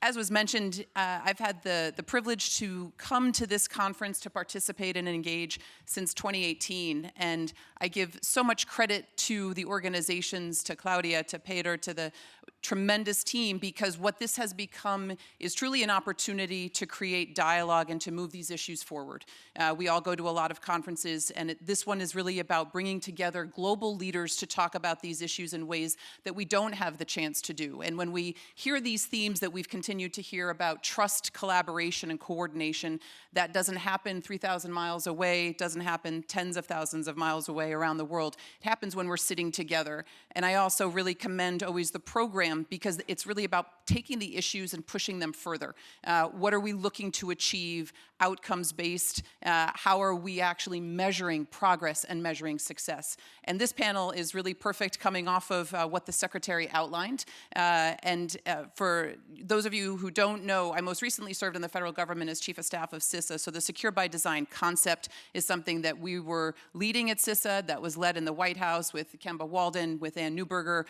As was mentioned, I've had the privilege to come to this conference to participate and engage since 2018, and I give so much credit to the organizations, to Claudia, to Peter, to the tremendous team, because what this has become is truly an opportunity to create dialogue and to move these issues forward. We all go to a lot of conferences, and this one is really about bringing together global leaders to talk about these issues in ways that we don't have the chance to do. And when we hear these themes that we've continued to hear about trust, collaboration, and coordination, that doesn't happen 3,000 miles away, doesn't happen tens of thousands of miles away around the world. It happens when we're sitting together. And I also really commend always the program, because it's really about taking the issues and pushing them further. What are we looking to achieve, outcomes-based? How are we actually measuring progress and measuring success? And this panel is really perfect, coming off of what the Secretary outlined. For those of you who don't know, I most recently served in the federal government as Chief of Staff of CISA, so the Secure by Design concept is something that we were leading at CISA, that was led in the White House with Kemba Walden, with Ann Neuberger,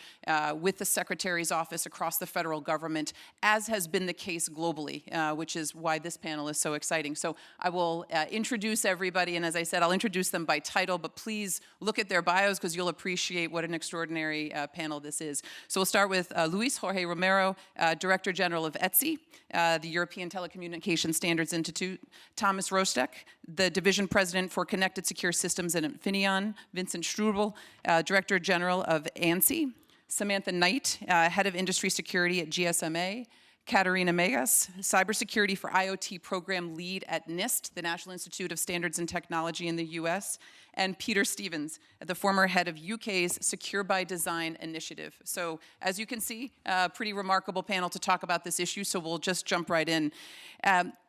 with the Secretary's office across the federal government, as has been the case globally, which is why this panel is so exciting. So I will introduce everybody, and as I said, I'll introduce them by title, but please look at their bios because you'll appreciate what an extraordinary panel this is. So we'll start with Luis Jorge Romero, Director General of ETSI, the European Telecommunication Standards Institute; Thomas Rosteck, the Division President for Connected Secure Systems at Infineon; Vincent Strubel, Director General of ANSSI; Samantha Knight, Head of Industry Security at GSMA; Katerina, Cybersecurity for IoT Program Lead at NIST, the National Institute of Standards and Technology in the US; and Peter Stevens, the former head of UK's Secure by Design initiative. So as you can see, a pretty remarkable panel to talk about this issue, so we'll just jump right in.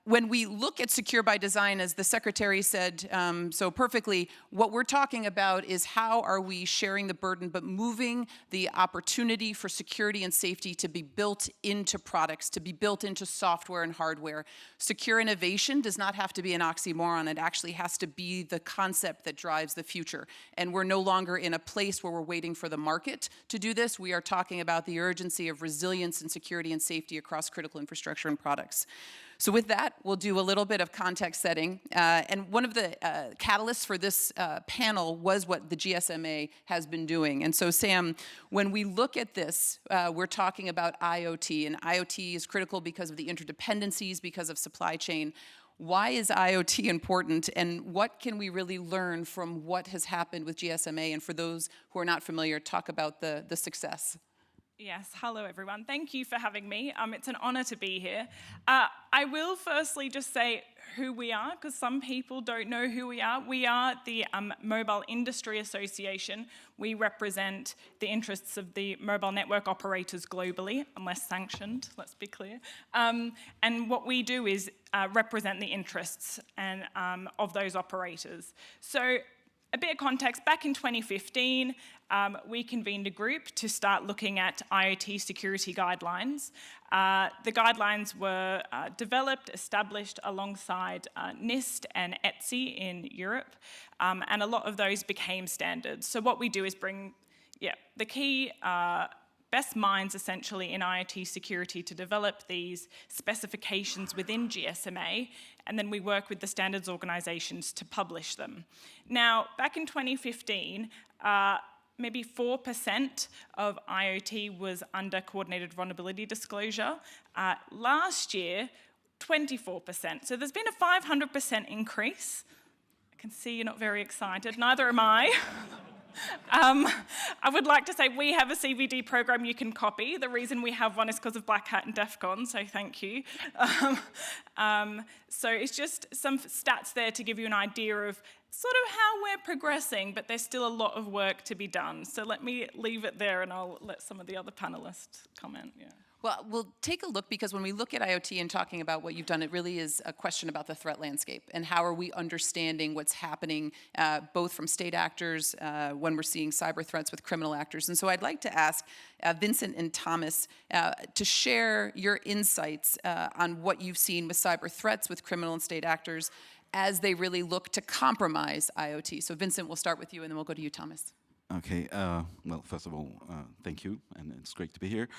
When we look at Secure by Design, as the Secretary said so perfectly, what we're talking about is how are we sharing the burden, but moving the opportunity for security and safety to be built into products, to be built into software and hardware. Secure innovation does not have to be an oxymoron. It actually has to be the concept that drives the future. And we're no longer in a place where we're waiting for the market to do this. We are talking about the urgency of resilience and security and safety across critical infrastructure and products. So with that, we'll do a little bit of context setting. And one of the catalysts for this panel was what the GSMA has been doing. And so, Sam, when we look at this, we're talking about IoT. And IoT is critical because of the interdependencies, because of supply chain. Why is IoT important, and what can we really learn from what has happened with GSMA? And for those who are not familiar, talk about the success. Yes, hello everyone. Thank you for having me. It's an honor to be here. I will firstly just say who we are, because some people don't know who we are. We are the Mobile Industry Association. We represent the interests of the mobile network operators globally, unless sanctioned, let's be clear. And what we do is represent the interests of those operators. So a bit of context, back in 2015, we convened a group to start looking at IoT security guidelines. The guidelines were developed, established alongside NIST and ETSI in Europe, and a lot of those became standards. So what we do is bring the key best minds essentially in IoT security to develop these specifications within GSMA, and then we work with the standards organizations to publish them. Now, back in 2015, maybe 4% of IoT was under coordinated vulnerability disclosure. Last year, 24%. So there's been a 500% increase. I can see you're not very excited, neither am I. I would like to say we have a CVD program you can copy. The reason we have one is because of Black Hat and DEF CON, so thank you. So it's just some stats there to give you an idea of sort of how we're progressing, but there's still a lot of work to be done. So let me leave it there and I'll let some of the other panelists comment. Yeah. Well, we'll take a look, because when we look at IoT and talking about what you've done, it really is a question about the threat landscape and how are we understanding what's happening both from state actors when we're seeing cyber threats with criminal actors. And so I'd like to ask Vincent and Thomas to share your insights on what you've seen with cyber threats with criminal and state actors as they really look to compromise IoT. So Vincent, we'll start with you and then we'll go to you, Thomas. Okay, well, first of all, thank you, and it's great to be here.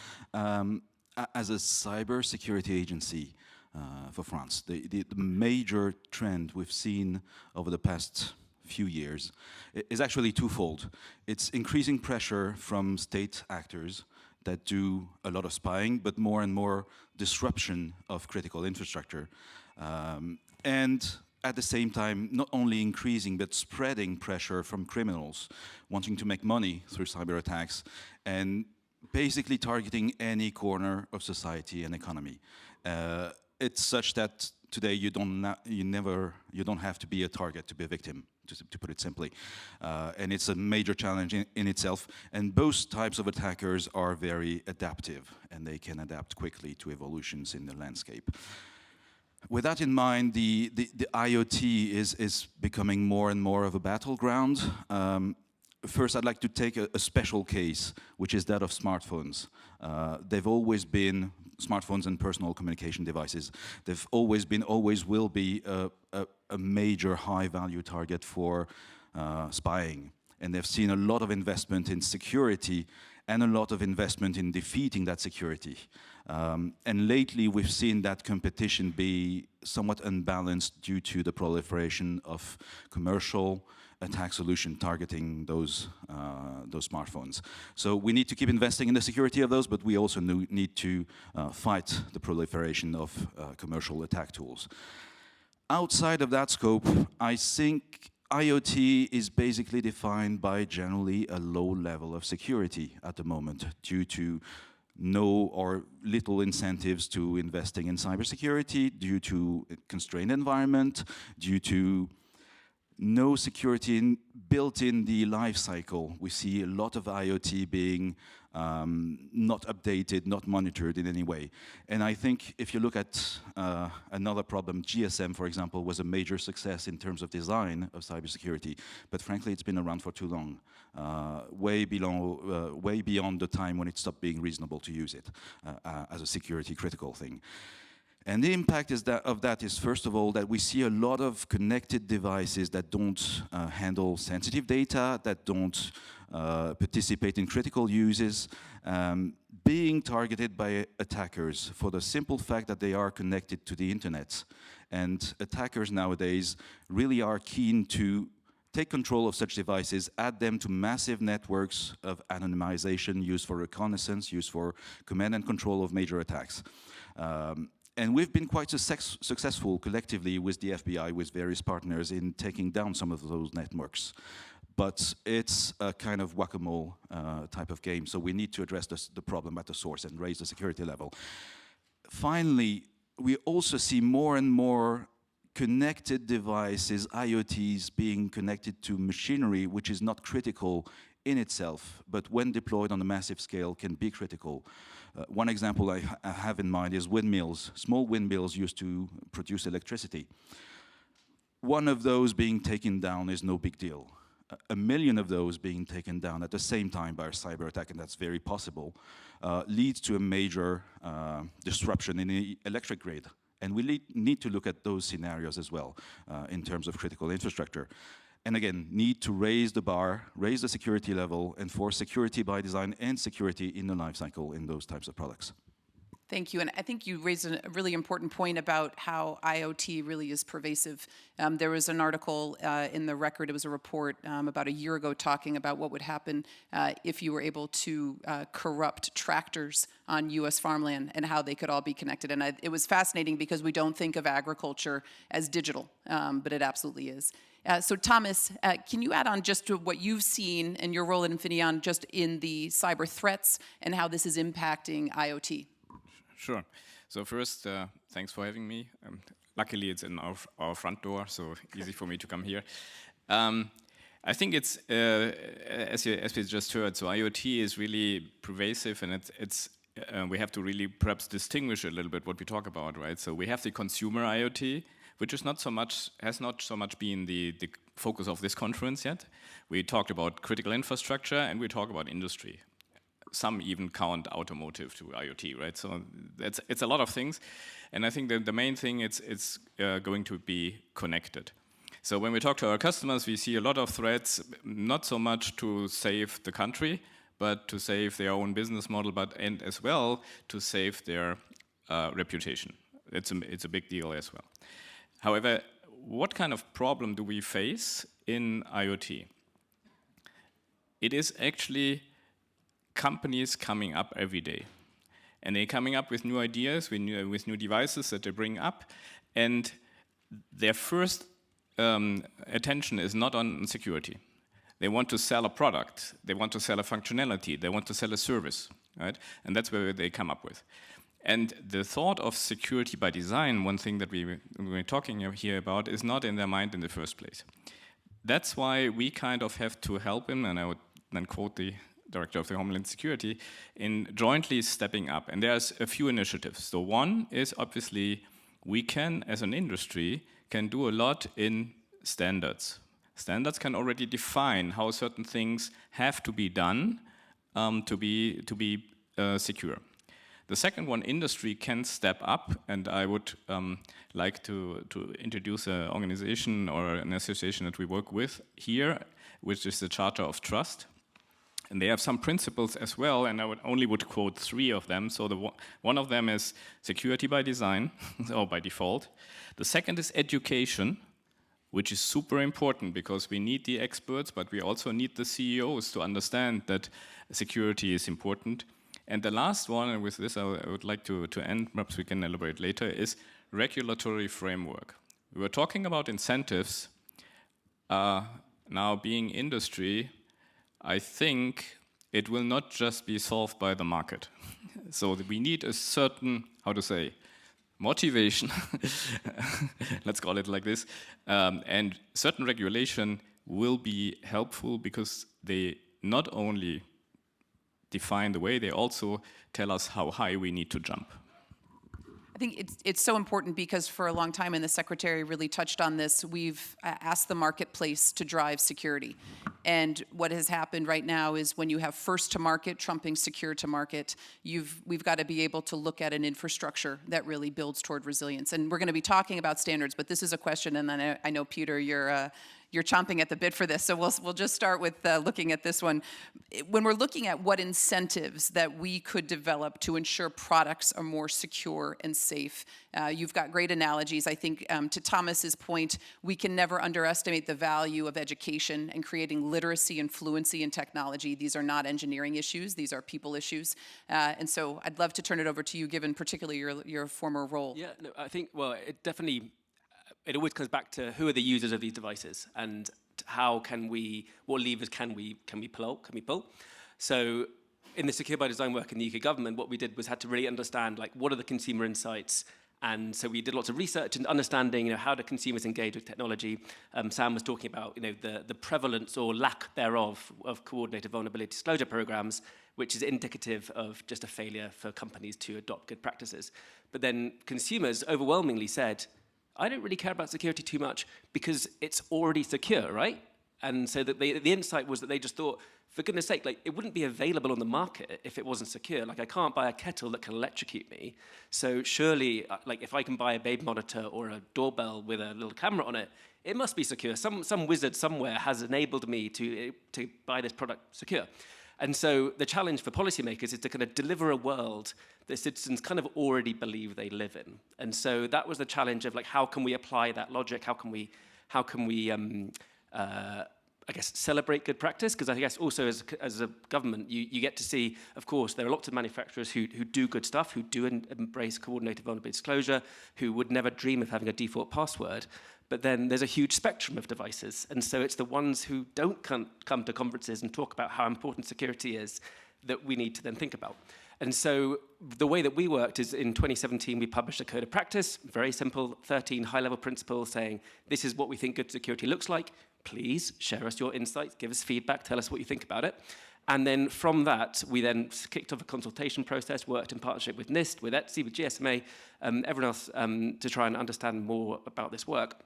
as a cybersecurity agency for France, the major trend we've seen over the past few years is actually twofold. It's increasing pressure from state actors that do a lot of spying, but more and more disruption of critical infrastructure. And at the same time, not only increasing, but spreading pressure from criminals wanting to make money through cyber attacks and basically targeting any corner of society and economy. It's such that today you don't have to be a target to be a victim, to put it simply. And it's a major challenge in itself. And both types of attackers are very adaptive, and they can adapt quickly to evolutions in the landscape. With that in mind, the IoT is becoming more and more of a battleground. First, I'd like to take a special case, which is that of smartphones. They've always been, smartphones and personal communication devices, they've always been, always will be a major high-value target for spying. And they've seen a lot of investment in security and a lot of investment in defeating that security. And lately, we've seen that competition be somewhat unbalanced due to the proliferation of commercial attack solution targeting those smartphones. So we need to keep investing in the security of those, but we also need to fight the proliferation of commercial attack tools. Outside of that scope, I think IoT is basically defined by generally a low level of security at the moment due to no or little incentives to investing in cybersecurity, due to a constrained environment, due to no security built in the life cycle. We see a lot of IoT being not updated, not monitored in any way. And I think if you look at another problem, GSM, for example, was a major success in terms of design of cybersecurity. But frankly, it's been around for too long, way beyond the time when it stopped being reasonable to use it as a security critical thing. And the impact of that is, first of all, that we see a lot of connected devices that don't handle sensitive data, that don't participate in critical uses, being targeted by attackers for the simple fact that they are connected to the internet. And attackers nowadays really are keen to take control of such devices, add them to massive networks of anonymization used for reconnaissance, used for command and control of major attacks. And we've been quite successful collectively with the FBI, with various partners, in taking down some of those networks. But it's a kind of whack-a-mole type of game, so we need to address the problem at the source and raise the security level. Finally, we also see more and more connected devices, IoTs, being connected to machinery, which is not critical in itself, but when deployed on a massive scale can be critical. One example I have in mind is windmills. Small windmills used to produce electricity. One of those being taken down is no big deal. A million of those being taken down at the same time by a cyber attack, and that's very possible, leads to a major disruption in the electric grid. And we need to look at those scenarios as well in terms of critical infrastructure. And again, need to raise the bar, raise the security level, enforce security by design and security in the life cycle in those types of products. Thank you. And I think you raised a really important point about how IoT really is pervasive. There was an article in the Record, it was a report about a year ago talking about what would happen if you were able to corrupt tractors on U.S. farmland and how they could all be connected. And it was fascinating because we don't think of agriculture as digital, but it absolutely is. So Thomas, can you add on just to what you've seen in your role at Infineon just in the cyber threats and how this is impacting IoT? Sure. So first, thanks for having me. Luckily, it's in our front door, so easy for me to come here. I think it's, as we just heard, so IoT is really pervasive, and we have to really perhaps distinguish a little bit what we talk about, right? So we have the consumer IoT, which is has not so much been the focus of this conference yet. We talked about critical infrastructure, and we talk about industry. Some even count automotive to IoT, right? So it's a lot of things, and I think that the main thing it's going to be connected. So when we talk to our customers, we see a lot of threats, not so much to save the country, but to save their own business model, and as well to save their reputation. It's a big deal as well. However, what kind of problem do we face in IoT? It is actually companies coming up every day. And they're coming up with new ideas, with new devices that they bring up. And their first attention is not on security. They want to sell a product. They want to sell a functionality. They want to sell a service, right? And that's where they come up with. And the thought of security by design, one thing that we're talking here about, is not in their mind in the first place. That's why we kind of have to help him, and I would then quote the Director of the Homeland Security, in jointly stepping up. And there's a few initiatives. So one is obviously we can, as an industry, can do a lot in standards. Standards can already define how certain things have to be done to be secure. The second one, industry can step up, and I would like to introduce an organization or an association that we work with here, which is the Charter of Trust. And they have some principles as well, and I would quote 3 of them. So one of them is security by design, or by default. The second is education, which is super important because we need the experts, but we also need the CEOs to understand that security is important. And the last one, and with this I would like to end, perhaps we can elaborate later, is regulatory framework. We were talking about incentives. Now being industry, I think it will not just be solved by the market. So we need a certain, motivation, let's call it like this, and certain regulation will be helpful because they not only define the way, they also tell us how high we need to jump. I think it's so important because for a long time, and the Secretary really touched on this, we've asked the marketplace to drive security. And what has happened right now is when you have first to market trumping secure to market, we've got to be able to look at an infrastructure that really builds toward resilience. And we're going to be talking about standards, but this is a question, and then I know, Peter, you're chomping at the bit for this, so we'll just start with looking at this one. When we're looking at what incentives that we could develop to ensure products are more secure and safe, you've got great analogies. I think to Thomas's point, we can never underestimate the value of education and creating literacy and fluency in technology. These are not engineering issues, these are people issues. And so I'd love to turn it over to you, given particularly your former role. Yeah, no, I think, well, it always comes back to who are the users of these devices and what levers can we pull. So in the Secure by Design work in the UK government, what we did was had to really understand what are the consumer insights. And so we did lots of research and understanding, how do consumers engage with technology. Sam was talking about, the prevalence or lack thereof of coordinated vulnerability disclosure programs, which is indicative of just a failure for companies to adopt good practices. But then consumers overwhelmingly said, I don't really care about security too much because it's already secure, right? And so that the insight was that they just thought, for goodness sake, it wouldn't be available on the market if it wasn't secure. I can't buy a kettle that can electrocute me. So surely, if I can buy a baby monitor or a doorbell with a little camera on it, it must be secure. Some wizard somewhere has enabled me to buy this product secure. And so the challenge for policymakers is to kind of deliver a world that citizens kind of already believe they live in. And so that was the challenge of how can we apply that logic? How can we celebrate good practice? Because I guess also as a government, you get to see, of course, there are lots of manufacturers who do good stuff, who do embrace coordinated vulnerability disclosure, who would never dream of having a default password. But then there's a huge spectrum of devices. And so it's the ones who don't come to conferences and talk about how important security is that we need to then think about. And so the way that we worked is in 2017, we published a code of practice, very simple, 13 high-level principles saying, this is what we think good security looks like. Please share us your insights, give us feedback, tell us what you think about it. And then from that, we then kicked off a consultation process, worked in partnership with NIST, with ETSI, with GSMA, everyone else to try and understand more about this work.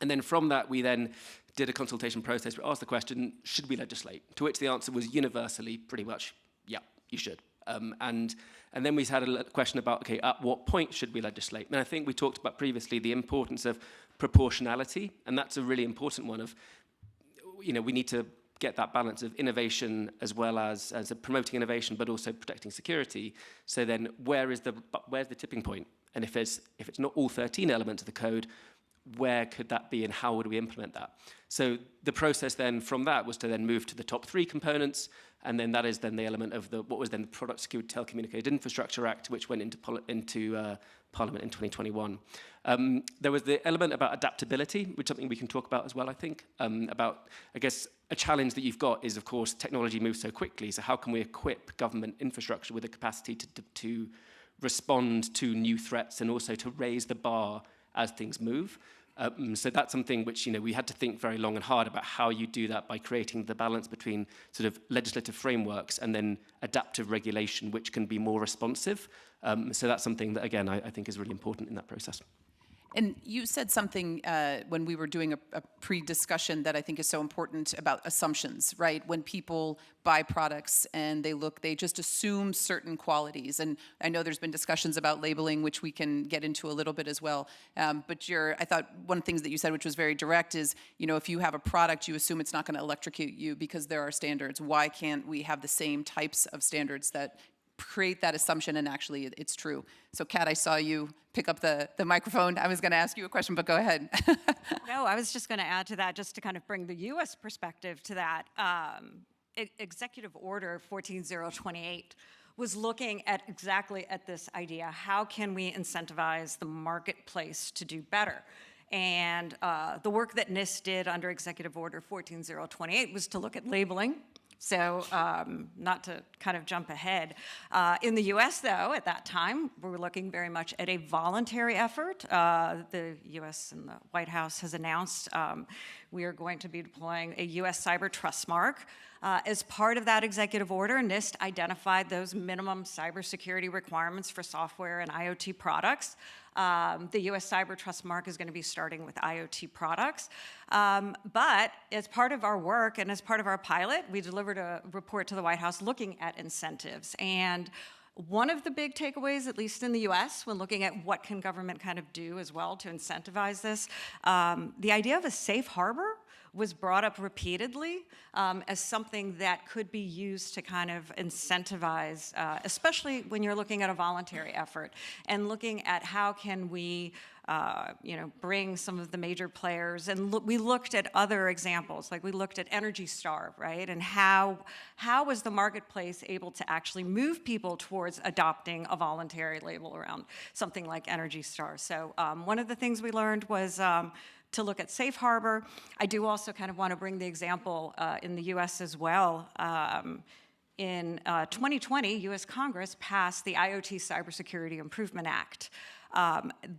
And then from that, we then did a consultation process. We asked the question, should we legislate? To which the answer was universally pretty much, yeah, you should. And then we had a question about, okay, at what point should we legislate? And I think we talked about previously the importance of proportionality, and that's a really important one of, we need to get that balance of innovation as well as promoting innovation, but also protecting security. So then where's the tipping point? And if it's not all 13 elements of the code, where could that be and how would we implement that? So the process then from that was to then move to the top 3 components, and then that is then the element of what was then the Product Security Telecommunications Infrastructure Act, which went into Parliament in 2021. There was the element about adaptability, which is something we can talk about as well, I think. About, I guess, a challenge that you've got is, of course, technology moves so quickly, so how can we equip government infrastructure with the capacity to respond to new threats and also to raise the bar as things move. So that's something which we had to think very long and hard about how you do that by creating the balance between sort of legislative frameworks and then adaptive regulation, which can be more responsive. So that's something that, again, I think is really important in that process. And you said something when we were doing a pre-discussion that I think is so important about assumptions, right? When people buy products and they just assume certain qualities. And I know there's been discussions about labeling, which we can get into a little bit as well. But I thought one of the things that you said, which was very direct, is, if you have a product, you assume it's not going to electrocute you because there are standards. Why can't we have the same types of standards that create that assumption and actually it's true? So Kat, I saw you pick up the microphone. I was going to ask you a question, but go ahead. No, I was just going to add to that, just to kind of bring the U.S. perspective to that. Executive Order 14028 was looking at exactly at this idea. How can we incentivize the marketplace to do better? And the work that NIST did under Executive Order 14028 was to look at labeling. So not to kind of jump ahead. In the US, though, at that time, we were looking very much at a voluntary effort. The US and the White House has announced we are going to be deploying a US Cyber Trust Mark. As part of that executive order, NIST identified those minimum cybersecurity requirements for software and IoT products. The US Cyber Trust Mark is going to be starting with IoT products. But as part of our work and as part of our pilot, we delivered a report to the White House looking at incentives. And one of the big takeaways, at least in the US, when looking at what can government kind of do as well to incentivize this, the idea of a safe harbor was brought up repeatedly as something that could be used to kind of incentivize, especially when you're looking at a voluntary effort and looking at how can we bring some of the major players. And we looked at other examples, like we looked at Energy Star, right? And how was the marketplace able to actually move people towards adopting a voluntary label around something like Energy Star? So one of the things we learned was to look at safe harbor. I do also kind of want to bring the example in the US as well. In 2020, US Congress passed the IoT Cybersecurity Improvement Act.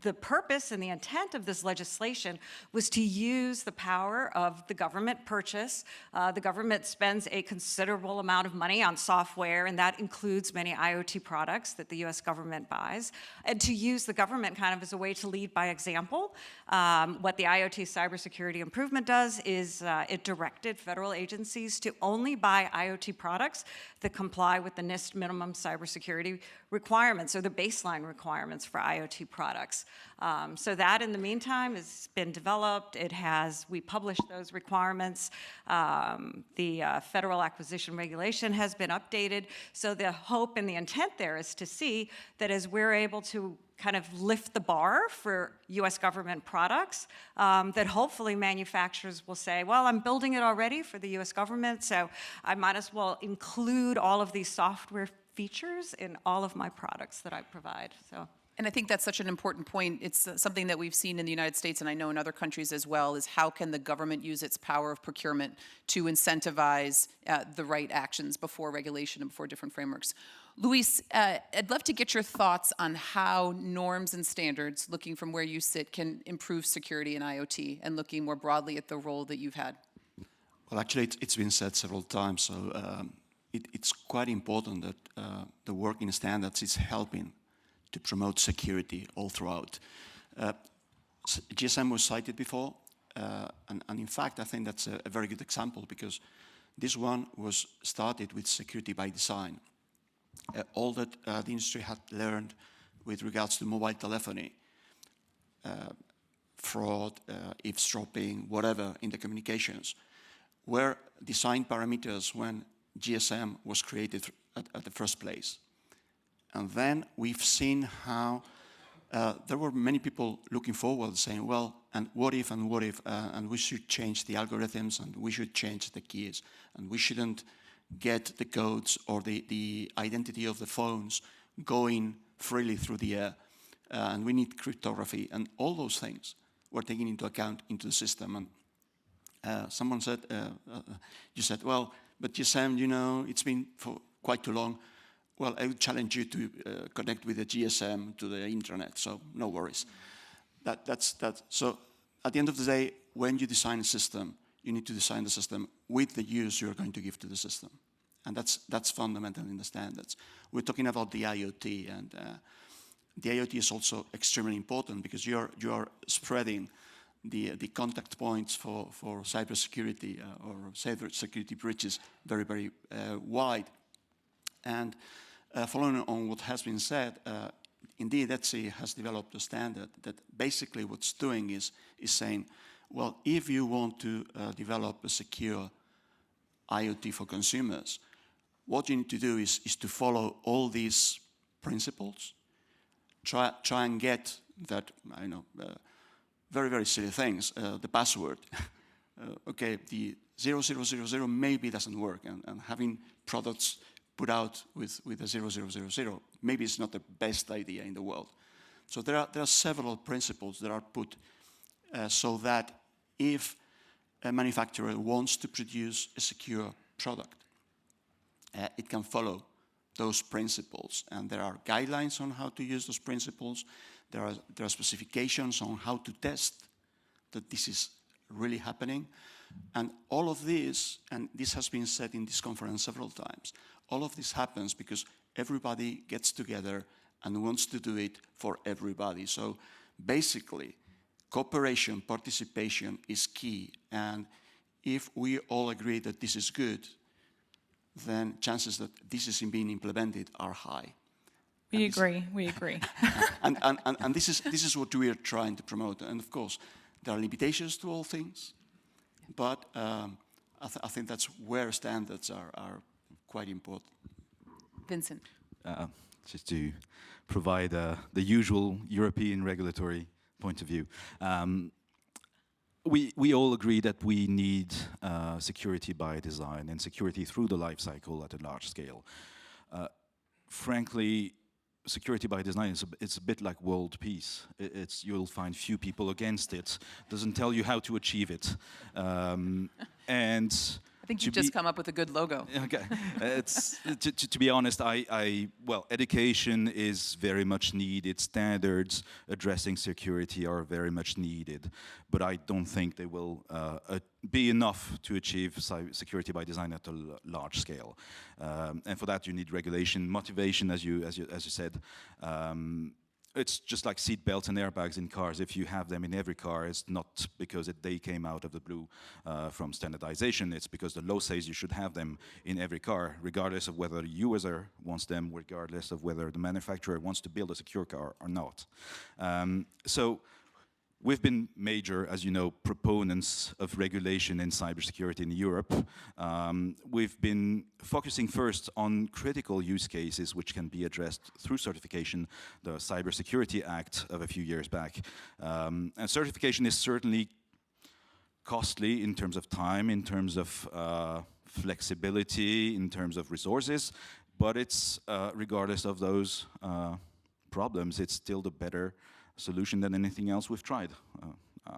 The purpose and the intent of this legislation was to use the power of the government purchase. The government spends a considerable amount of money on software, and that includes many IoT products that the US government buys, and to use the government kind of as a way to lead by example. What the IoT Cybersecurity Improvement does is it directed federal agencies to only buy IoT products that comply with the NIST minimum cybersecurity requirements, or the baseline requirements for IoT products. So that, in the meantime, has been developed. We published those requirements. The Federal Acquisition Regulation has been updated. So the hope and the intent there is to see that as we're able to kind of lift the bar for US government products, that hopefully manufacturers will say, well, I'm building it already for the US government, so I might as well include all of these software features in all of my products that I provide. So. And I think that's such an important point. It's something that we've seen in the United States, and I know in other countries as well, is how can the government use its power of procurement to incentivize the right actions before regulation and before different frameworks. Luis, I'd love to get your thoughts on how norms and standards, looking from where you sit, can improve security in IoT, and looking more broadly at the role that you've had. Well, actually, it's been said several times, so it's quite important that the work in standards is helping to promote security all throughout. GSM was cited before, and in fact, I think that's a very good example, because this one was started with security by design. All that the industry had learned with regards to mobile telephony, fraud, eavesdropping, whatever in the communications, were design parameters when GSM was created at the first place. And then we've seen how there were many people looking forward saying, well, and what if, and we should change the algorithms, and we should change the keys, and we shouldn't get the codes or the identity of the phones going freely through the air, and we need cryptography, and all those things were taken into account into the system. And someone said, you said, well, but GSM, you know, it's been for quite too long. Well, I would challenge you to connect with the GSM to the internet, so no worries. That's. So at the end of the day, when you design a system, you need to design the system with the use you're going to give to the system. And that's fundamental in the standards. We're talking about the IoT, and the IoT is also extremely important because you are spreading the contact points for cybersecurity or cybersecurity breaches very, very wide. And following on what has been said, indeed, ETSI has developed a standard that basically what's doing is saying, well, if you want to develop a secure IoT for consumers, what you need to do is to follow all these principles, try and get that, I know, very, very silly things, the password. Okay, the 0000 maybe doesn't work, and having products put out with a 0000 maybe it's not the best idea in the world. So there are several principles that are put so that if a manufacturer wants to produce a secure product, it can follow those principles. And there are guidelines on how to use those principles. There are specifications on how to test that this is really happening. And all of this, and this has been said in this conference several times, all of this happens because everybody gets together and wants to do it for everybody. So basically, cooperation, participation is key. And if we all agree that this is good, then chances that this is being implemented are high. We agree. And this is what we are trying to promote. And of course, there are limitations to all things, but I think that's where standards are quite important. Vincent. Just to provide the usual European regulatory point of view. We all agree that we need security by design and security through the life cycle at a large scale. Frankly, security by design it's a bit like world peace. You'll find few people against it. Doesn't tell you how to achieve it, and I think you've just come up with a good logo. Okay, to be honest, well, education is very much needed. Standards addressing security are very much needed, but I don't think they will be enough to achieve security by design at a large scale. And for that, you need regulation, motivation, as you said. It's just like seat belts and airbags in cars. If you have them in every car, it's not because they came out of the blue from standardization. It's because the law says you should have them in every car, regardless of whether the user wants them, regardless of whether the manufacturer wants to build a secure car or not. So we've been major, as you know, proponents of regulation in cybersecurity in Europe. We've been focusing first on critical use cases which can be addressed through certification, the Cybersecurity Act of a few years back. And certification is certainly costly in terms of time, in terms of flexibility, in terms of resources, but it's, regardless of those problems, it's still the better solution than anything else we've tried.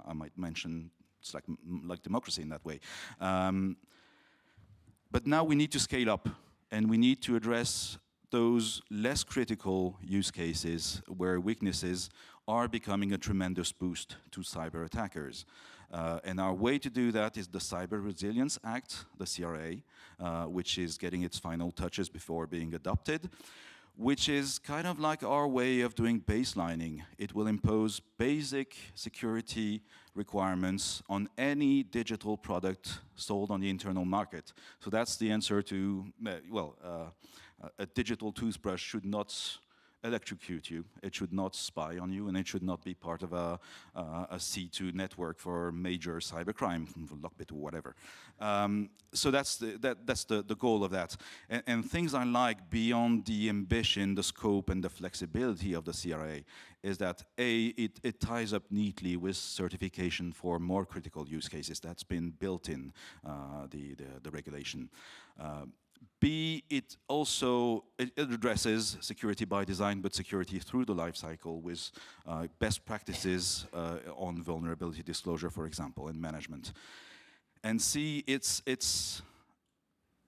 I might mention it's like democracy in that way. But now we need to scale up, and we need to address those less critical use cases where weaknesses are becoming a tremendous boost to cyber attackers. And our way to do that is the Cyber Resilience Act, the CRA, which is getting its final touches before being adopted, which is kind of like our way of doing baselining. It will impose basic security requirements on any digital product sold on the internal market. So that's the answer to, a digital toothbrush should not electrocute you. It should not spy on you, and it should not be part of a C2 network for major cybercrime, Lockbit or whatever. So that's the goal of that. And things I like beyond the ambition, the scope, and the flexibility of the CRA is that it ties up neatly with certification for more critical use cases. That's been built in the regulation. B, it addresses security by design, but security through the life cycle with best practices on vulnerability disclosure, for example, and management. And C, it's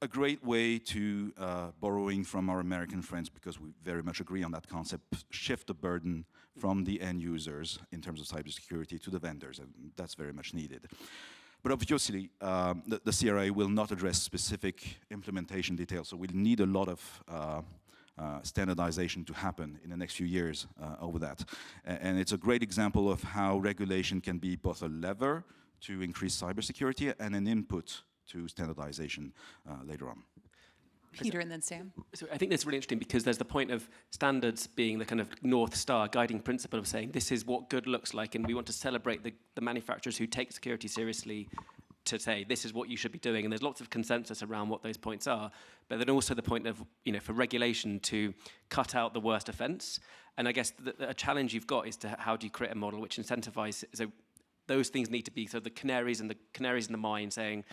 a great way to, borrowing from our American friends, because we very much agree on that concept, shift the burden from the end users in terms of cybersecurity to the vendors, and that's very much needed. But obviously, the CRA will not address specific implementation details, so we'll need a lot of standardization to happen in the next few years over that. And it's a great example of how regulation can be both a lever to increase cybersecurity and an input to standardization later on. Peter and then Sam. So I think that's really interesting because there's the point of standards being the kind of North Star guiding principle of saying this is what good looks like, and we want to celebrate the manufacturers who take security seriously to say this is what you should be doing, and there's lots of consensus around what those points are. But then also the point of, for regulation to cut out the worst offense. And I guess a challenge you've got is to how do you create a model which incentivizes, so those things need to be, so the canaries in the mine saying,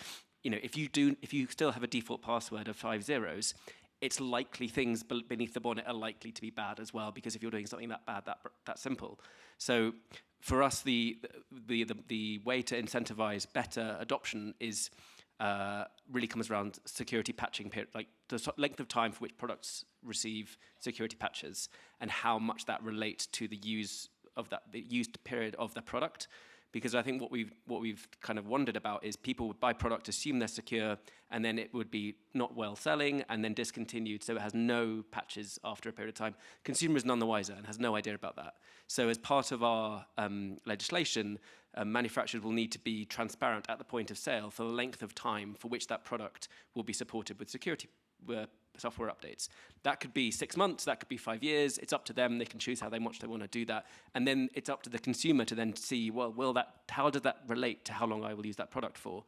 if you still have a default password of 5 zeros, it's likely things beneath the bonnet are likely to be bad as well, because if you're doing something that bad, that simple. So for us, the way to incentivize better adoption is really comes around security patching period, like the length of time for which products receive security patches and how much that relates to the used period of the product. Because I think what we've kind of wondered about is people would buy product, assume they're secure, and then it would be not well selling and then discontinued, so it has no patches after a period of time. Consumer is none the wiser and has no idea about that. So as part of our legislation, manufacturers will need to be transparent at the point of sale for the length of time for which that product will be supported with security software updates. That could be 6 months, that could be 5 years. It's up to them. They can choose how much they want to do that. And then it's up to the consumer to then see, well, how does that relate to how long I will use that product for?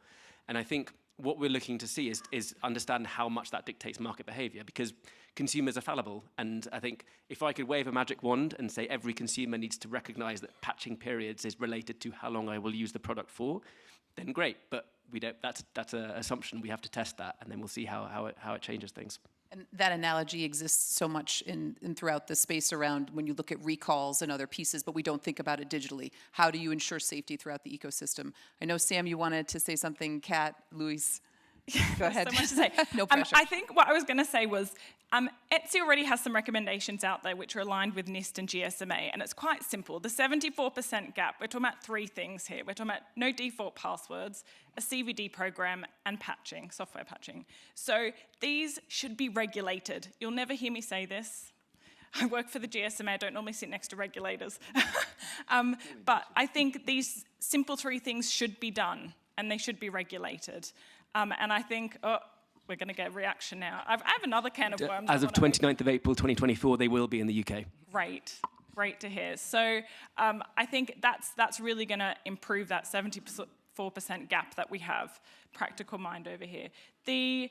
And I think what we're looking to see is understand how much that dictates market behavior, because consumers are fallible. And I think if I could wave a magic wand and say every consumer needs to recognize that patching periods is related to how long I will use the product for, then great. But we don't. That's an assumption. We have to test that, and then we'll see how it changes things. And that analogy exists so much in throughout the space around when you look at recalls and other pieces, but we don't think about it digitally. How do you ensure safety throughout the ecosystem? I know, Sam, you wanted to say something. Kat, Luis, go ahead. So much to say. No pressure. I think what I was going to say was ETSI already has some recommendations out there which are aligned with NIST and GSMA, and it's quite simple. The 74% gap, we're talking about 3 things here. We're talking about no default passwords, a CVD program, and patching, software patching. So these should be regulated. You'll never hear me say this. I work for the GSMA, I don't normally sit next to regulators. But I think these simple 3 things should be done, and they should be regulated. And I think, we're going to get a reaction now. I have another can of worms. As of 29th of April 2024, they will be in the UK. Great to hear. So I think that's really going to improve that 74% gap that we have. Practical mind over here. The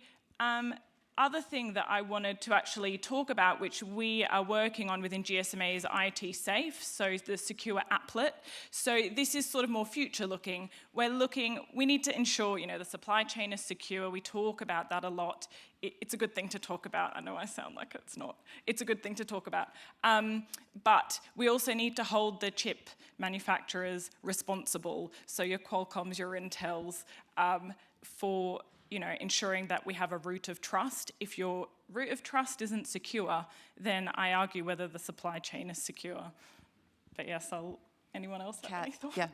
other thing that I wanted to actually talk about, which we are working on within GSMA, is IoT Safe, so the secure applet. So this is sort of more future-looking. We need to ensure, the supply chain is secure. We talk about that a lot. It's a good thing to talk about. I know I sound like it's not. It's a good thing to talk about. But we also need to hold the chip manufacturers responsible, so your Qualcomms, your Intels, for ensuring that we have a root of trust. If your root of trust isn't secure, then I argue whether the supply chain is secure. But yes, anyone else have any thoughts? Yeah.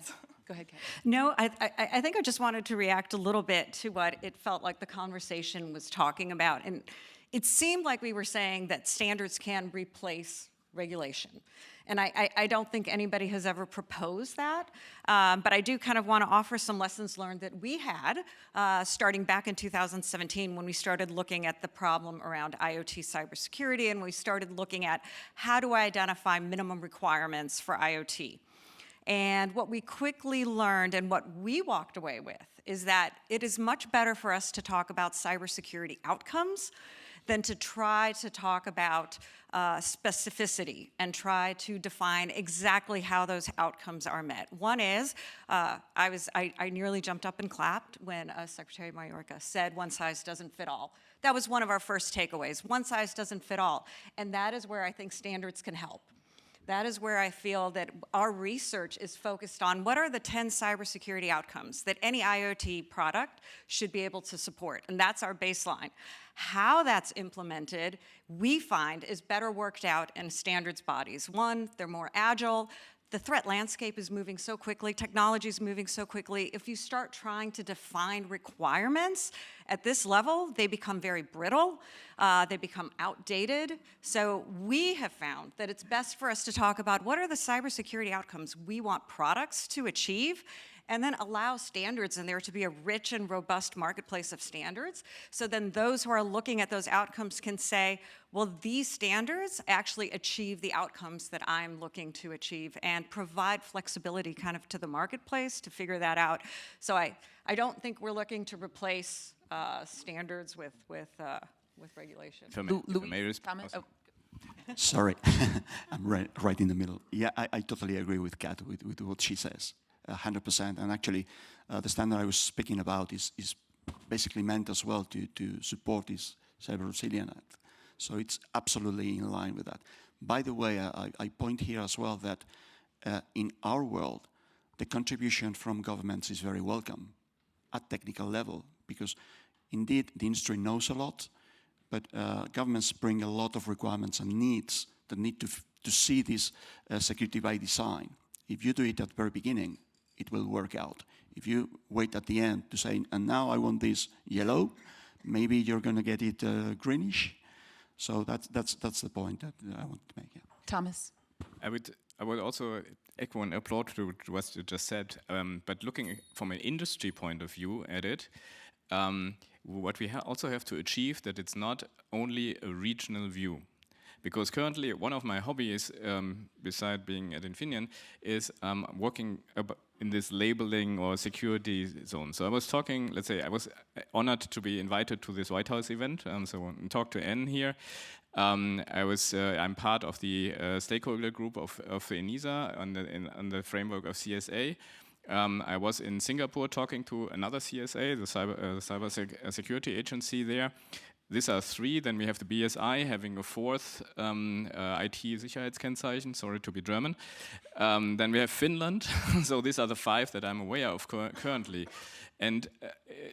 Go ahead, Kat. No, I think I just wanted to react a little bit to what it felt like the conversation was talking about. And it seemed like we were saying that standards can replace regulation. And I don't think anybody has ever proposed that, but I do kind of want to offer some lessons learned that we had starting back in 2017 when we started looking at the problem around IoT cybersecurity, and we started looking at how do I identify minimum requirements for IoT. And what we quickly learned and what we walked away with is that it is much better for us to talk about cybersecurity outcomes than to try to talk about specificity and try to define exactly how those outcomes are met. One is, I nearly jumped up and clapped when Secretary Mayorkas said one size doesn't fit all. That was one of our first takeaways. One size doesn't fit all. And that is where I think standards can help. That is where I feel that our research is focused on what are the 10 cybersecurity outcomes that any IoT product should be able to support, and that's our baseline. How that's implemented, we find, is better worked out in standards bodies. One, they're more agile. The threat landscape is moving so quickly, technology is moving so quickly. If you start trying to define requirements at this level, they become very brittle, they become outdated. So we have found that it's best for us to talk about what are the cybersecurity outcomes we want products to achieve, and then allow standards in there to be a rich and robust marketplace of standards. So then those who are looking at those outcomes can say, well, these standards actually achieve the outcomes that I'm looking to achieve, and provide flexibility kind of to the marketplace to figure that out. So I don't think we're looking to replace standards with regulation. Comment? Oh. Sorry, I'm right in the middle. Yeah, I totally agree with Kat, with what she says, 100%. And actually, the standard I was speaking about is basically meant as well to support this Cyber Resilience Act. So it's absolutely in line with that. By the way, I point here as well that in our world, the contribution from governments is very welcome at technical level, because indeed the industry knows a lot, but governments bring a lot of requirements and needs that need to see this security by design. If you do it at the very beginning, it will work out. If you wait at the end to say, and now I want this yellow, maybe you're going to get it greenish. So that's the point that I want to make. Yeah. Thomas? I would also echo and applaud to what you just said. But looking from an industry point of view at it, what we also have to achieve that it's not only a regional view. Because currently, one of my hobbies, beside being at Infineon, is working in this labeling or security zone. So I was talking, let's say, I was honored to be invited to this White House event, so talk to Anne here. I'm part of the stakeholder group of ENISA on the framework of CSA. I was in Singapore talking to another CSA, the Cybersecurity Agency there. These are three. Then we have the BSI having a fourth, IT-Sicherheitskennzeichen, sorry to be German. Then we have Finland. So these are the five that I'm aware of currently. And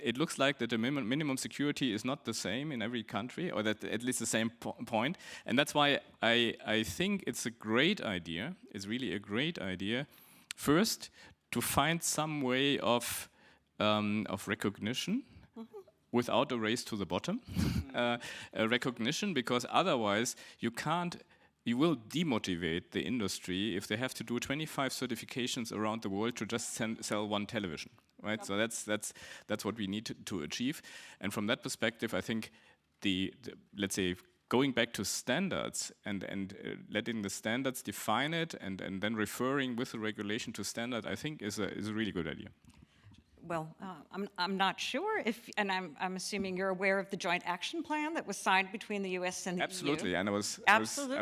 it looks like that the minimum security is not the same in every country, or that at least the same point. And that's why I think it's a great idea. It's really a great idea. First, to find some way of recognition without a race to the bottom, a recognition, because otherwise you will demotivate the industry if they have to do 25 certifications around the world to just sell one television, right? So that's what we need to achieve. And from that perspective, I think let's say, going back to standards and letting the standards define it and then referring with the regulation to standard, I think is a really good idea. Well, I'm not sure if, and I'm assuming you're aware of the joint action plan that was signed between the U.S. and the Absolutely, EU. and I was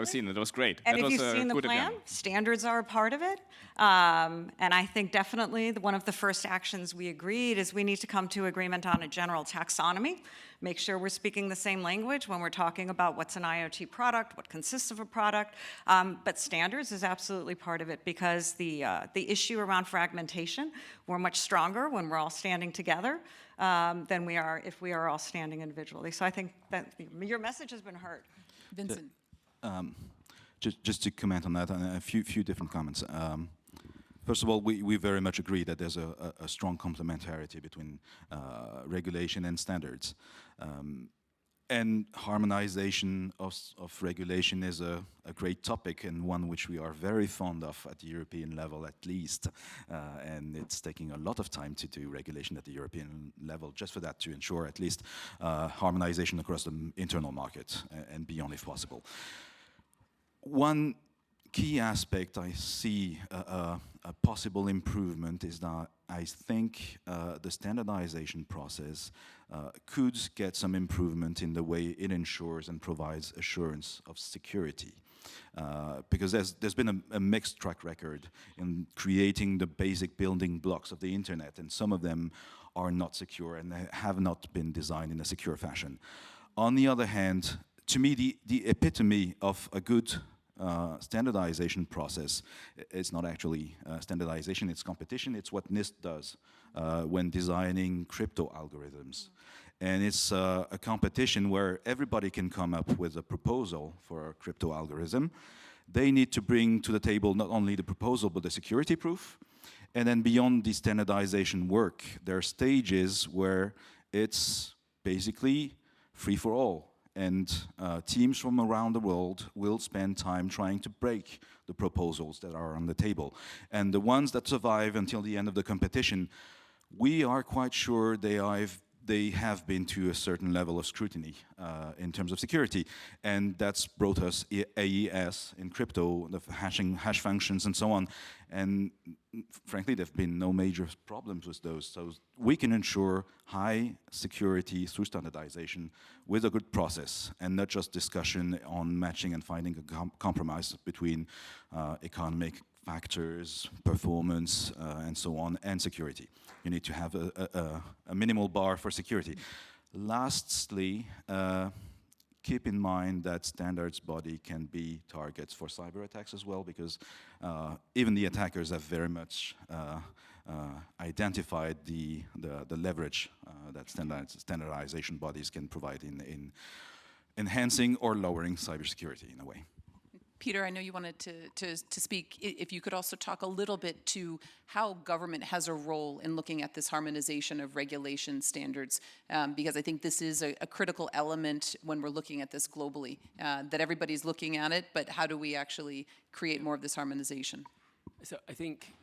seeing it. It was great. And that if was you've seen the plan, standards are a part of it. And I think definitely one of the first actions we agreed is we need to come to agreement on a general taxonomy. Make sure we're speaking the same language when we're talking about what's an IoT product, what consists of a product. But standards is absolutely part of it, because the issue around fragmentation, we're much stronger when we're all standing together than we are if we are all standing individually. So I think that your message has been heard. Vincent? Just to comment on that, and a few different comments. First of all, we very much agree that there's a strong complementarity between regulation and standards. And harmonization of regulation is a great topic, and one which we are very fond of at the European level at least. And it's taking a lot of time to do regulation at the European level just for that, to ensure at least harmonization across the internal market and beyond if possible. One key aspect I see a possible improvement is that I think the standardization process could get some improvement in the way it ensures and provides assurance of security. Because there's been a mixed track record in creating the basic building blocks of the internet, and some of them are not secure and they have not been designed in a secure fashion. On the other hand, to me, the epitome of a good standardization process, it's not actually standardization, it's competition. It's what NIST does when designing crypto algorithms. And it's a competition where everybody can come up with a proposal for a crypto algorithm. They need to bring to the table not only the proposal, but the security proof. And then beyond the standardization work, there are stages where it's basically free for all. And teams from around the world will spend time trying to break the proposals that are on the table. And the ones that survive until the end of the competition, we are quite sure they have been to a certain level of scrutiny in terms of security. And that's brought us AES in crypto, the hash functions and so on. And frankly, there have been no major problems with those. So we can ensure high security through standardization with a good process, and not just discussion on matching and finding a compromise between economic factors, performance, and so on, and security. You need to have a minimal bar for security. Lastly, keep in mind that standards body can be targets for cyber attacks as well, because even the attackers have very much identified the leverage that standardization bodies can provide in enhancing or lowering cybersecurity in a way. Peter, I know you wanted to speak. If you could also talk a little bit to how government has a role in looking at this harmonization of regulation standards, because I think this is a critical element when we're looking at this globally, that everybody's looking at it, but how do we actually create more of this harmonization? So I think,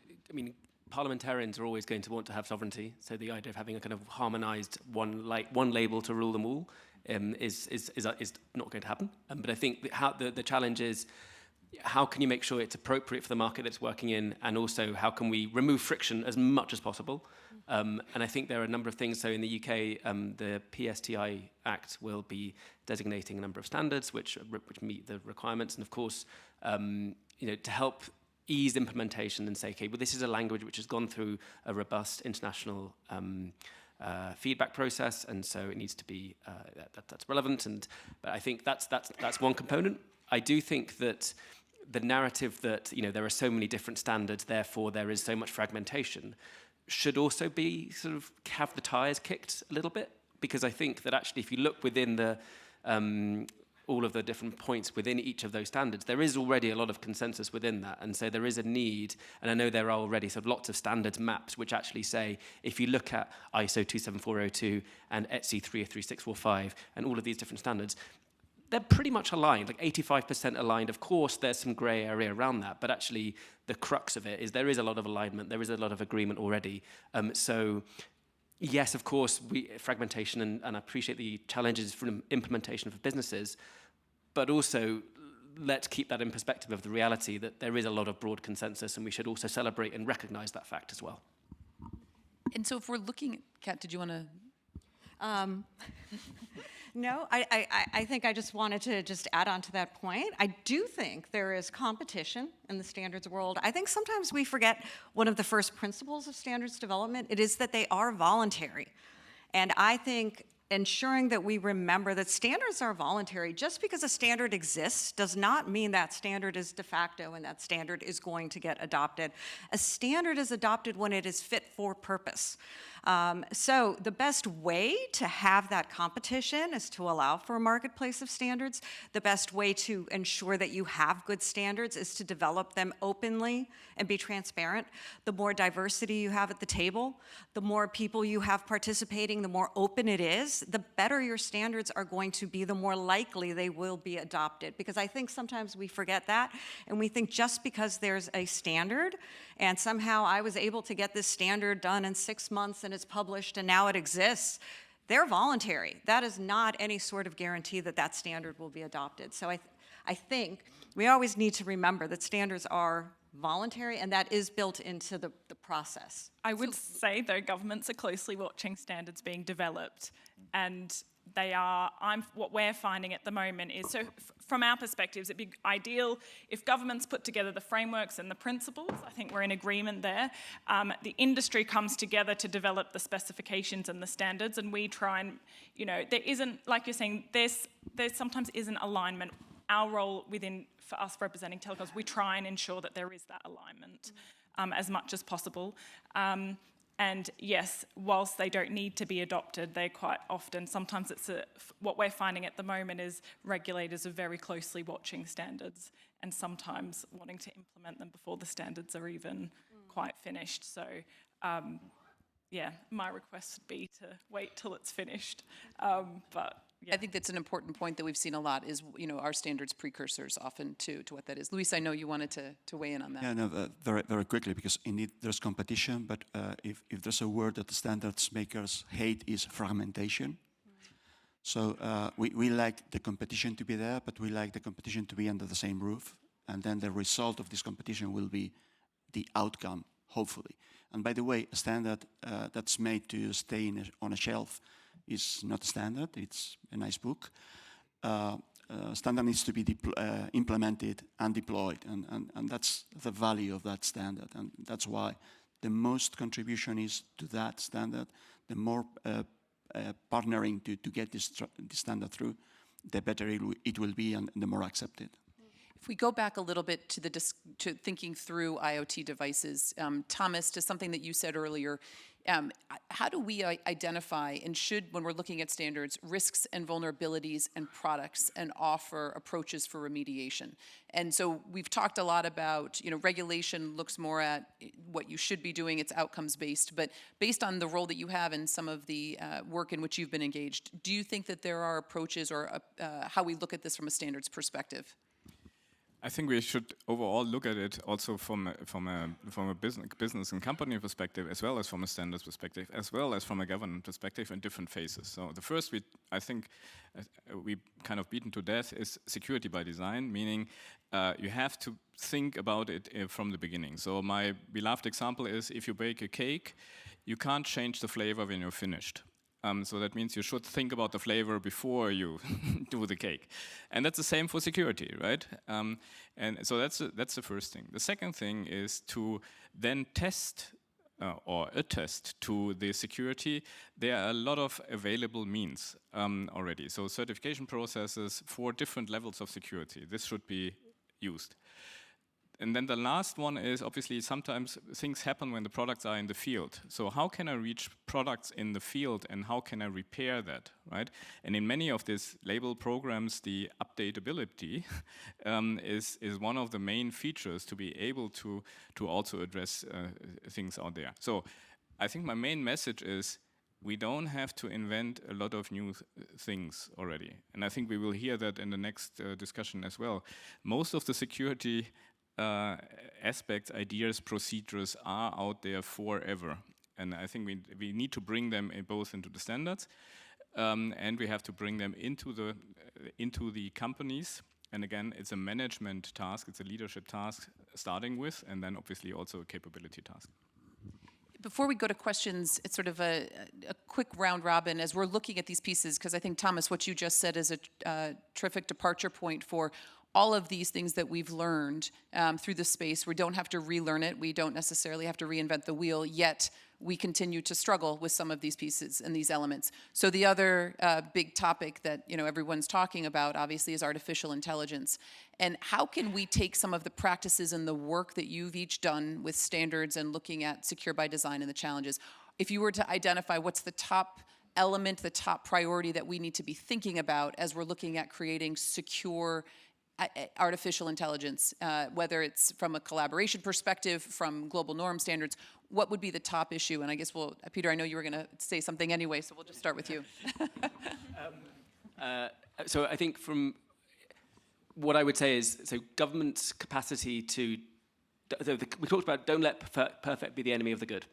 parliamentarians are always going to want to have sovereignty. So the idea of having a kind of harmonized one label to rule them all is not going to happen. But I think the challenge is, how can you make sure it's appropriate for the market it's working in, and also how can we remove friction as much as possible? And I think there are a number of things. So in the UK, the PSTI Act will be designating a number of standards which meet the requirements, and of course, to help ease implementation and say, okay, well, this is a language which has gone through a robust international feedback process, and so it needs to be that's relevant. But I think that's one component. I do think that the narrative that there are so many different standards, therefore there is so much fragmentation, should also be sort of have the tires kicked a little bit, because I think that actually if you look within the all of the different points within each of those standards, there is already a lot of consensus within that. And so there is a need, and I know there are already sort of lots of standards maps which actually say, if you look at ISO 27402 and ETSI 33645 and all of these different standards, they're pretty much aligned, like 85% aligned. Of course, there's some gray area around that, but actually the crux of it is there is a lot of alignment, there is a lot of agreement already. So yes, of course, fragmentation, and I appreciate the challenges from implementation for businesses, but also let's keep that in perspective of the reality that there is a lot of broad consensus, and we should also celebrate and recognize that fact as well. And so if we're looking, Kat, did you want to? No, I think I just wanted to just add on to that point. I do think there is competition in the standards world. I think sometimes we forget one of the first principles of standards development. It is that they are voluntary. And I think ensuring that we remember that standards are voluntary. Just because a standard exists does not mean that standard is de facto and that standard is going to get adopted. A standard is adopted when it is fit for purpose. So the best way to have that competition is to allow for a marketplace of standards. The best way to ensure that you have good standards is to develop them openly and be transparent. The more diversity you have at the table, the more people you have participating, the more open it is, the better your standards are going to be, the more likely they will be adopted. Because I think sometimes we forget that, and we think just because there's a standard, and somehow I was able to get this standard done in 6 months and it's published and now it exists, they're voluntary. That is not any sort of guarantee that that standard will be adopted. So I think we always need to remember that standards are voluntary, and that is built into the process. I would say, though, governments are closely watching standards being developed, and they are, what we're finding at the moment is, so from our perspectives, it'd be ideal if governments put together the frameworks and the principles. I think we're in agreement there. The industry comes together to develop the specifications and the standards, and we try and, there isn't, like you're saying, there sometimes isn't alignment. Our role for us representing telecoms, we try and ensure that there is that alignment as much as possible. And yes, whilst they don't need to be adopted, they quite often, sometimes what we're finding at the moment is regulators are very closely watching standards and sometimes wanting to implement them before the standards are even quite finished. So yeah, my request would be to wait till it's finished. But yeah. I think that's an important point that we've seen a lot is, our standards precursors often to what that is. Luis, I know you wanted to weigh in on that. Yeah, no, very, very quickly, because indeed there's competition, but if there's a word that the standards makers hate is fragmentation. So we like the competition to be there, but we like the competition to be under the same roof, and then the result of this competition will be the outcome, hopefully. And by the way, a standard that's made to stay on a shelf is not a standard, it's a nice book. Standard needs to be implemented and deployed, and that's the value of that standard, and that's why the most contribution is to that standard. The more partnering to get this standard through, the better it will be and the more accepted. If we go back a little bit to thinking through IoT devices, Thomas, to something that you said earlier, how do we identify and should, when we're looking at standards, risks and vulnerabilities and products and offer approaches for remediation? And so we've talked a lot about, regulation looks more at what you should be doing, it's outcomes based, but based on the role that you have and some of the work in which you've been engaged, do you think that there are approaches or how we look at this from a standards perspective? I think we should overall look at it also from a business and company perspective, as well as from a standards perspective, as well as from a government perspective in different phases. So the first, I think we kind of beaten to death is security by design, meaning you have to think about it from the beginning. So my beloved example is if you bake a cake, you can't change the flavor when you're finished. So that means you should think about the flavor before you do the cake. And that's the same for security, right? And so that's the first thing. The second thing is to then test or attest to the security. There are a lot of available means already. So certification processes for different levels of security. This should be used. And then the last one is obviously sometimes things happen when the products are in the field. So how can I reach products in the field and how can I repair that, right? And in many of these label programs, the updatability is one of the main features to be able to also address things out there. So I think my main message is we don't have to invent a lot of new things already. And I think we will hear that in the next discussion as well. Most of the security aspects, ideas, procedures are out there forever. And I think we need to bring them both into the standards and we have to bring them into the companies. And again, it's a management task, it's a leadership task starting with, and then obviously also a capability task. Before we go to questions, it's sort of a quick round robin as we're looking at these pieces, because I think, Thomas, what you just said is a terrific departure point for all of these things that we've learned through the space. We don't have to relearn it. We don't necessarily have to reinvent the wheel, yet we continue to struggle with some of these pieces and these elements. So the other big topic that everyone's talking about, obviously, is artificial intelligence. And how can we take some of the practices and the work that you've each done with standards and looking at secure by design and the challenges? if you were to identify what's the top element, the top priority that we need to be thinking about as we're looking at creating secure artificial intelligence, whether it's from a collaboration perspective, from global norm standards, what would be the top issue? And I guess Peter, I know you were going to say something anyway, so we'll just start with you. So I think from what I would say is, so government's capacity to, we talked about don't let perfect be the enemy of the good.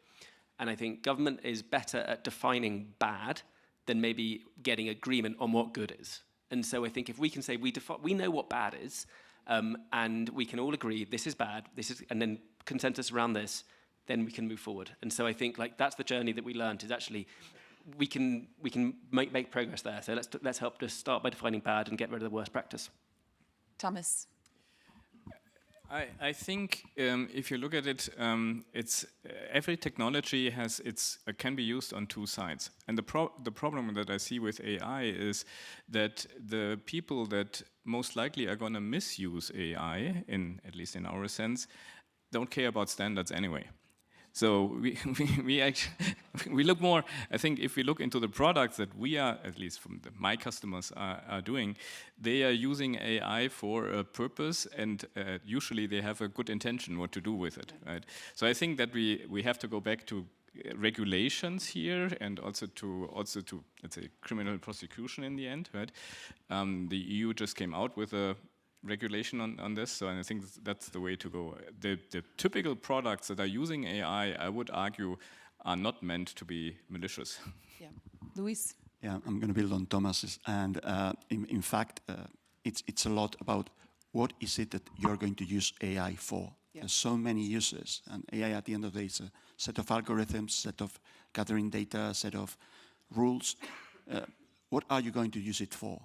And I think government is better at defining bad than maybe getting agreement on what good is. And so I think if we can say we know what bad is, and we can all agree this is bad, and then consensus around this, then we can move forward. And so I think like that's the journey that we learned, is actually we can make progress there. So let's help just start by defining bad and get rid of the worst practice. Thomas. I think if you look at it, it's every technology has can be used on two sides, and the problem that I see with AI is that the people that most likely are going to misuse AI, at least in our sense, don't care about standards anyway. So we actually we look more. I think if we look into the products that we are, at least from my customers are doing, they are using AI for a purpose, and usually they have a good intention what to do with it, right? So I think that we have to go back to regulations here, and also to let's say criminal prosecution in the end, right? The EU just came out with a regulation on this, so I think that's the way to go. The typical products that are using AI, I would argue, are not meant to be malicious. Yeah, Luis. Yeah, I'm going to build on Thomas's, and in fact, it's a lot about what is it that you're going to use AI for. Yeah. There's so many uses, and AI at the end of the day is a set of algorithms, set of gathering data, set of rules. What are you going to use it for?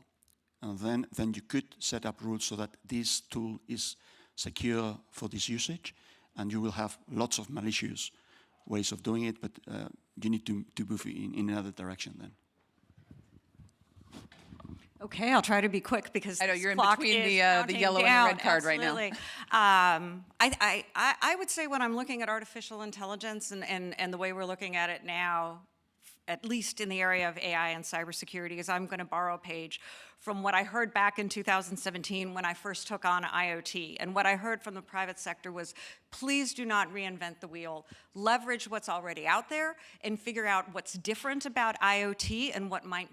And then you could set up rules so that this tool is secure for this usage, and you will have lots of malicious ways of doing it, but you need to move in another direction then. Okay, I'll try to be quick because I know you're in clock between is the yellow and the red card absolutely. right now. I would say when I'm looking at artificial intelligence and the way we're looking at it now, at least in the area of AI and cybersecurity, is I'm going to borrow a page from what I heard back in 2017 when I first took on IoT. And what I heard from the private sector was, please do not reinvent the wheel. Leverage what's already out there and figure out what's different about IoT and what might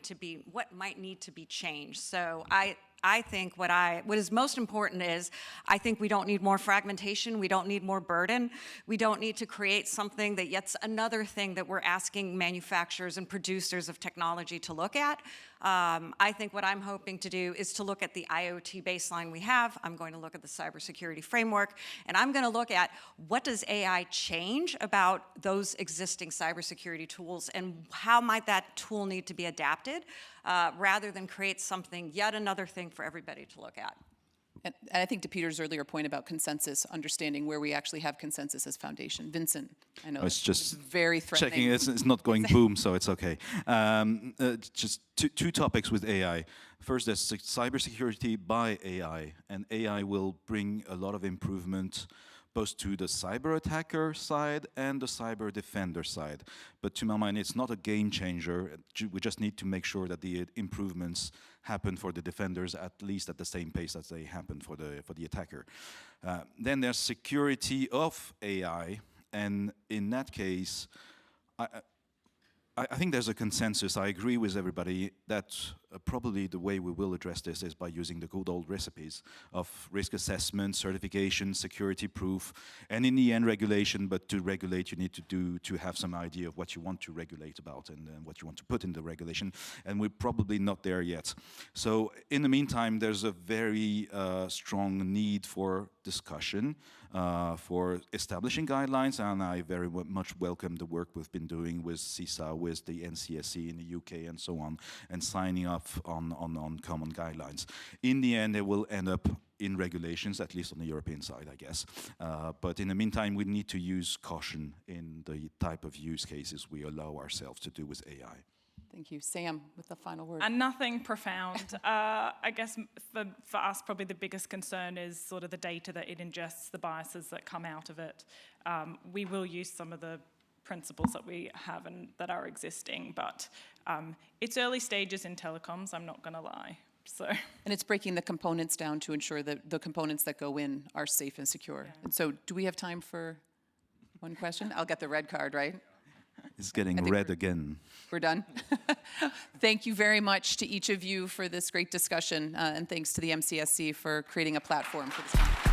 need to be changed. So I think what is most important is, I think we don't need more fragmentation, we don't need more burden, we don't need to create something that yet another thing that we're asking manufacturers and producers of technology to look at. I think what I'm hoping to do is to look at the IoT baseline we have. I'm going to look at the cybersecurity framework, and I'm going to look at what does AI change about those existing cybersecurity tools, and how might that tool need to be adapted, rather than create something, yet another thing for everybody to look at. And I think to Peter's earlier point about consensus, understanding where we actually have consensus as foundation. Vincent, I know it's just very threatening. Checking it's not going boom, so it's okay. Just two topics with AI. First, there's cybersecurity by AI, and AI will bring a lot of improvement both to the cyber attacker side and the cyber defender side. But to my mind, it's not a game changer. We just need to make sure that the improvements happen for the defenders at least at the same pace as they happen for the attacker. Then there's security of AI, and in that case, I think there's a consensus. I agree with everybody that probably the way we will address this is by using the good old recipes of risk assessment, certification, security proof, and in the end regulation. But to regulate, you need to have some idea of what you want to regulate about and what you want to put in the regulation. And we're probably not there yet. So in the meantime, there's a very strong need for discussion, for establishing guidelines, and I very much welcome the work we've been doing with CISA, with the NCSC in the UK and so on, and signing up on common guidelines. In the end, it will end up in regulations, at least on the European side, I guess. But in the meantime, we need to use caution in the type of use cases we allow ourselves to do with AI. Thank you. Sam, with the final word. And nothing profound. I guess for us, probably the biggest concern is sort of the data that it ingests, the biases that come out of it. We will use some of the principles that we have and that are existing. But it's early stages in telecoms, I'm not going to lie. So. And it's breaking the components down to ensure that the components that go in are safe and secure. Yeah. And so do we have time for one question? I'll get the red card, right? It's getting red again. We're done. Thank you very much to each of you for this great discussion, and thanks to the MCSC for creating a platform for this conference.